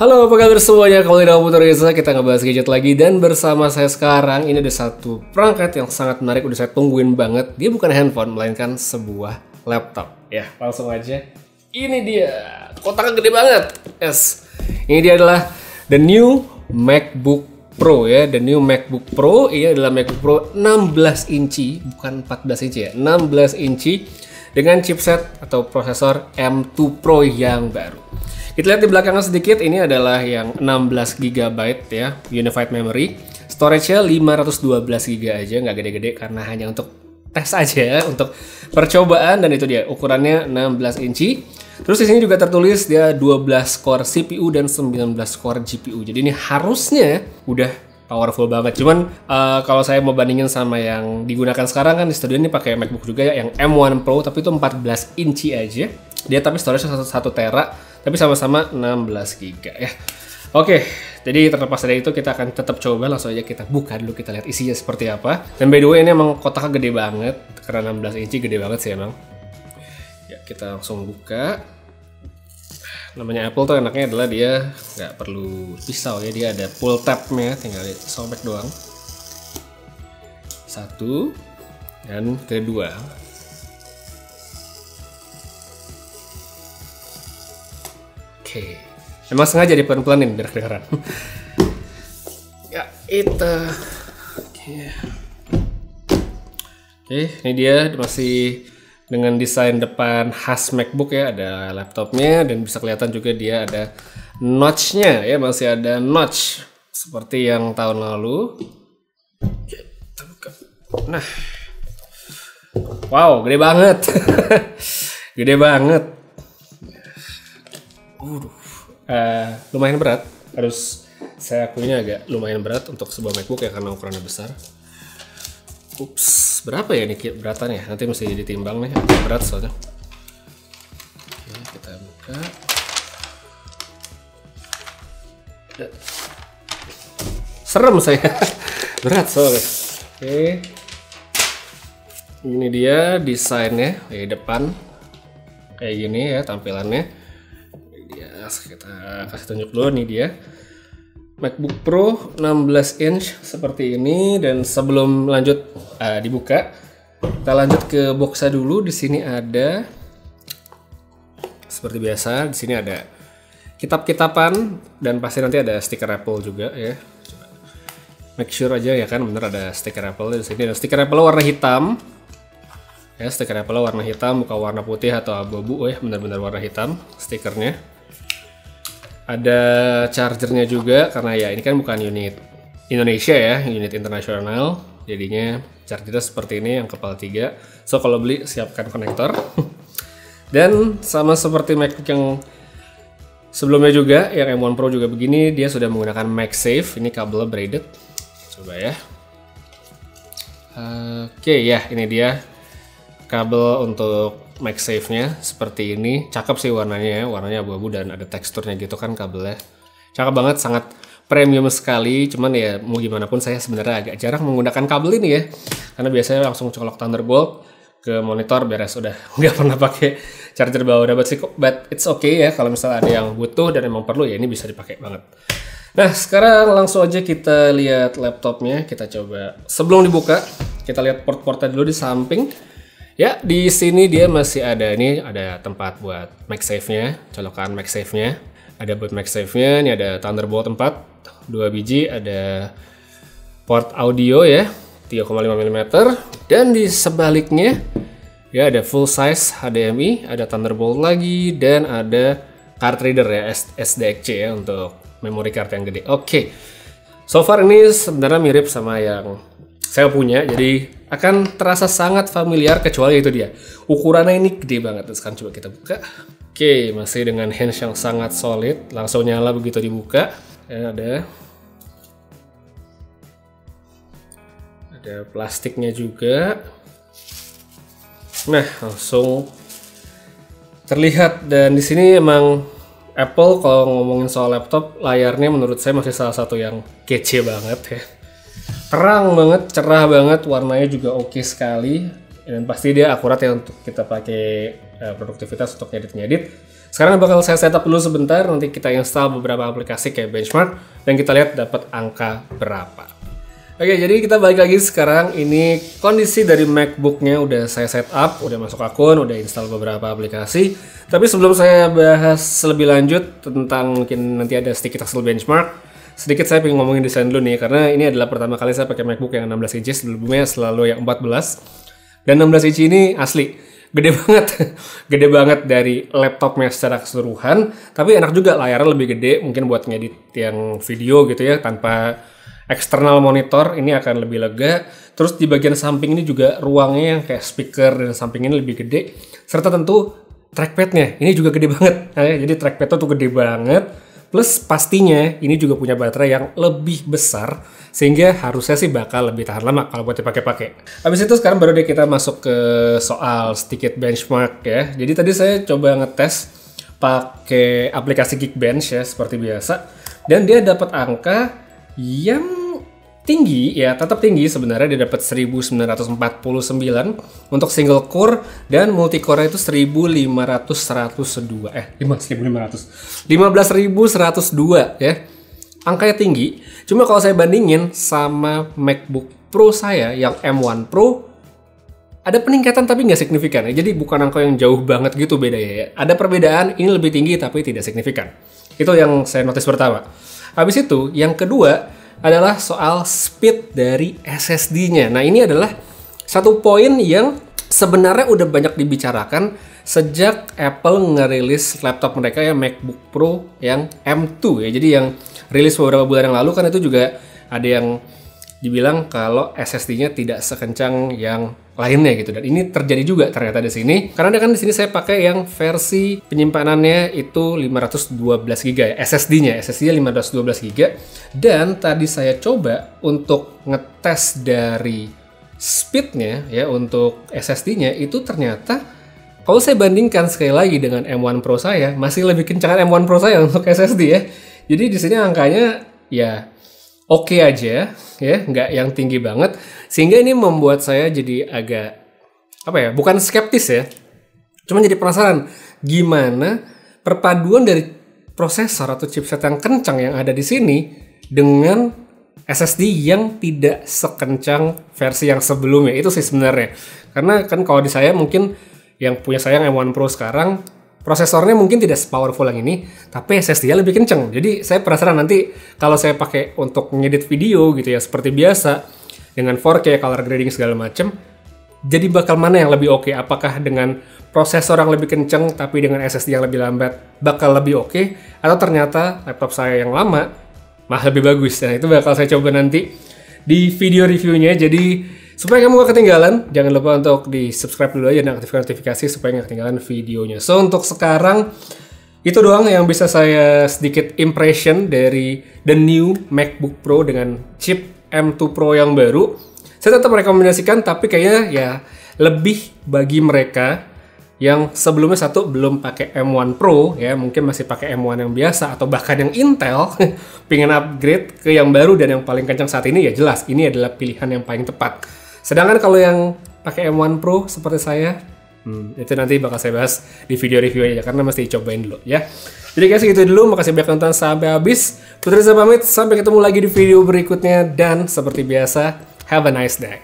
Halo, apa kabar semuanya? Kembali dalam Putar Reza, kita ngebahas gadget lagi. Dan bersama saya sekarang, ini ada satu perangkat yang sangat menarik, udah saya tungguin banget. Dia bukan handphone, melainkan sebuah laptop. Ya, langsung aja. Ini dia, kotaknya gede banget. Yes, ini dia adalah the new MacBook Pro ya. The new MacBook Pro, ini adalah MacBook Pro 16 inci, bukan 14 inci ya, 16 inci. Dengan chipset atau prosesor M2 Pro yang baru. Kita lihat di belakangnya sedikit, ini adalah yang 16 GB ya, Unified Memory. Storage-nya 512 GB aja, nggak gede-gede karena hanya untuk tes aja, untuk percobaan, dan itu dia ukurannya 16 inci. Terus di sini juga tertulis dia 12 core CPU dan 19 core GPU. Jadi ini harusnya udah powerful banget. Cuman kalau saya mau bandingin sama yang digunakan sekarang kan di studio ini pakai MacBook juga ya, yang M1 Pro, tapi itu 14 inci aja. Dia tapi storage-nya 1 tera, tapi sama-sama 16 GB ya. Oke, jadi terlepas dari itu kita akan tetap coba, langsung aja kita buka dulu, kita lihat isinya seperti apa. Dan by the way ini emang kotaknya gede banget, karena 16 inci gede banget sih emang. Ya, kita langsung buka. Namanya Apple tuh enaknya adalah dia nggak perlu pisau ya, dia ada pull tab-nya, tinggal sobek doang. Satu dan kedua. Oke, emang sengaja dipelan-pelanin biar kedengeran. Ya itu. Oke, ini dia masih dengan desain depan khas MacBook ya, ada laptopnya dan bisa kelihatan juga dia ada notch-nya ya, masih ada notch seperti yang tahun lalu. Kita buka. Nah, wow, gede banget, gede banget. Lumayan berat, harus saya akuinya agak lumayan berat untuk sebuah MacBook ya karena ukurannya besar. Ups, berapa ya ini beratannya? Nanti mesti ditimbang nih, agak berat soalnya. Oke, kita buka. Serem saya, berat soalnya. Oke, ini dia desainnya di depan, kayak gini ya tampilannya. Kita kasih tunjuk dulu, nih dia MacBook Pro 16 inch seperti ini. Dan sebelum lanjut dibuka, kita lanjut ke boxnya dulu. Di sini ada seperti biasa, di sini ada kitab-kitapan dan pasti nanti ada stiker Apple juga ya. Coba make sure aja ya kan bener ada stiker Apple di sini. Ada stiker Apple warna hitam. Ya, stiker Apple warna hitam, bukan warna putih atau abu-abu ya, benar-benar warna hitam stikernya. Ada chargernya juga, karena ya ini kan bukan unit Indonesia ya, unit internasional. Jadinya chargernya seperti ini yang kepala 3. So kalau beli siapkan konektor. Dan sama seperti MacBook yang sebelumnya juga, yang M1 Pro juga begini, dia sudah menggunakan MagSafe. Ini kabelnya braided. Coba ya. Oke ya, ini dia kabel untuk MagSafe-nya seperti ini. Cakep sih warnanya ya, warnanya abu-abu dan ada teksturnya gitu kan kabelnya. Cakep banget, sangat premium sekali. Cuman ya mau gimana pun saya sebenarnya agak jarang menggunakan kabel ini ya, karena biasanya langsung colok Thunderbolt ke monitor beres, udah nggak pernah pakai charger bawah. But it's okay ya, kalau misalnya ada yang butuh dan emang perlu ya ini bisa dipakai banget. Nah sekarang langsung aja kita lihat laptopnya. Kita coba, sebelum dibuka kita lihat port-portnya dulu di samping. Ya, di sini dia masih ada, ini ada tempat buat MagSafe-nya, colokan MagSafe-nya. Ada buat MagSafe-nya, ini ada Thunderbolt 4, 2 biji, ada port audio ya, 3,5 mm. Dan di sebaliknya, ya ada full size HDMI, ada Thunderbolt lagi, dan ada card reader ya, SDXC ya, untuk memory card yang gede. Oke, so far ini sebenarnya mirip sama yang saya punya, jadi akan terasa sangat familiar, kecuali itu dia ukurannya ini gede banget. Sekarang coba kita buka. Oke, masih dengan hinge yang sangat solid, langsung nyala begitu dibuka. Dan ada plastiknya juga. Nah, langsung terlihat. Dan di sini emang Apple kalau ngomongin soal laptop, layarnya menurut saya masih salah satu yang kece banget ya. Terang banget, cerah banget, warnanya juga oke sekali. Dan pasti dia akurat ya untuk kita pakai produktivitas untuk ngedit-ngedit. Sekarang bakal saya setup dulu sebentar, nanti kita install beberapa aplikasi kayak benchmark dan kita lihat dapat angka berapa. Oke, jadi kita balik lagi sekarang. Ini kondisi dari MacBook-nya udah saya setup, udah masuk akun, udah install beberapa aplikasi. Tapi sebelum saya bahas lebih lanjut tentang mungkin nanti ada sedikit hasil benchmark, sedikit saya pengen ngomongin desain dulu nih, karena ini adalah pertama kali saya pakai MacBook yang 16 inch, sebelumnya selalu yang 14. Dan 16 inch ini asli gede banget, gede banget dari laptopnya secara keseluruhan. Tapi enak juga, layarnya lebih gede, mungkin buat ngedit yang video gitu ya, tanpa eksternal monitor ini akan lebih lega. Terus di bagian samping ini juga ruangnya yang kayak speaker dan samping ini lebih gede. Serta tentu trackpadnya ini juga gede banget. Nah, jadi trackpadnya tuh gede banget. Plus pastinya ini juga punya baterai yang lebih besar, sehingga harusnya sih bakal lebih tahan lama kalau buat dipakai-pakai. Habis itu sekarang baru deh kita masuk ke soal sedikit benchmark ya. Jadi tadi saya coba ngetes pakai aplikasi Geekbench ya seperti biasa, dan dia dapat angka yang tinggi ya, tetap tinggi sebenarnya. Dia dapat 1949 untuk single core, dan multicore itu 15.102 ya. Angkanya tinggi. Cuma kalau saya bandingin sama MacBook Pro saya yang M1 Pro, ada peningkatan tapi nggak signifikan ya. Jadi bukan angka yang jauh banget gitu bedanya ya. Ada perbedaan, ini lebih tinggi tapi tidak signifikan. Itu yang saya notice pertama. Habis itu, yang kedua adalah soal speed dari SSD-nya. Nah, ini adalah satu poin yang sebenarnya udah banyak dibicarakan sejak Apple ngerilis laptop mereka ya, MacBook Pro yang M2 ya. Jadi yang rilis beberapa bulan yang lalu kan itu juga ada yang dibilang kalau SSD-nya tidak sekencang yang lainnya gitu, dan ini terjadi juga ternyata di sini. Karena kan di sini saya pakai yang versi penyimpanannya itu 512 GB ya, SSD-nya 512 GB. Dan tadi saya coba untuk ngetes dari speed-nya ya untuk SSD-nya, itu ternyata kalau saya bandingkan sekali lagi dengan M1 Pro saya, masih lebih kencangan M1 Pro saya untuk SSD ya. Jadi di sini angkanya ya oke aja ya, nggak yang tinggi banget, sehingga ini membuat saya jadi agak bukan skeptis ya, cuma jadi penasaran gimana perpaduan dari prosesor atau chipset yang kencang yang ada di sini dengan SSD yang tidak sekencang versi yang sebelumnya. Itu sih sebenarnya, karena kan kalau di saya mungkin yang punya saya yang M1 Pro sekarang, prosesornya mungkin tidak sepowerful yang ini, tapi SSD-nya lebih kenceng. Jadi saya penasaran nanti kalau saya pakai untuk ngedit video gitu ya, seperti biasa dengan 4K color grading segala macem, jadi bakal mana yang lebih oke? Apakah dengan prosesor yang lebih kenceng tapi dengan SSD yang lebih lambat bakal lebih oke? Atau ternyata laptop saya yang lama malah lebih bagus? Nah, itu bakal saya coba nanti di video reviewnya. Jadi supaya kamu gak ketinggalan, jangan lupa untuk di subscribe dulu aja dan aktifkan notifikasi supaya gak ketinggalan videonya. So, untuk sekarang itu doang yang bisa saya sedikit impression dari the new MacBook Pro dengan chip M2 Pro yang baru. Saya tetap merekomendasikan, tapi kayaknya ya lebih bagi mereka yang sebelumnya satu belum pakai M1 Pro ya, mungkin masih pakai M1 yang biasa atau bahkan yang Intel, pengen upgrade ke yang baru dan yang paling kencang saat ini, ya jelas ini adalah pilihan yang paling tepat. Sedangkan kalau yang pakai M1 Pro seperti saya, itu nanti bakal saya bahas di video review aja, karena mesti cobain dulu ya. Jadi guys, segitu dulu. Makasih banyak nonton sampai habis. Putri Reza pamit, sampai ketemu lagi di video berikutnya. Dan seperti biasa, have a nice day.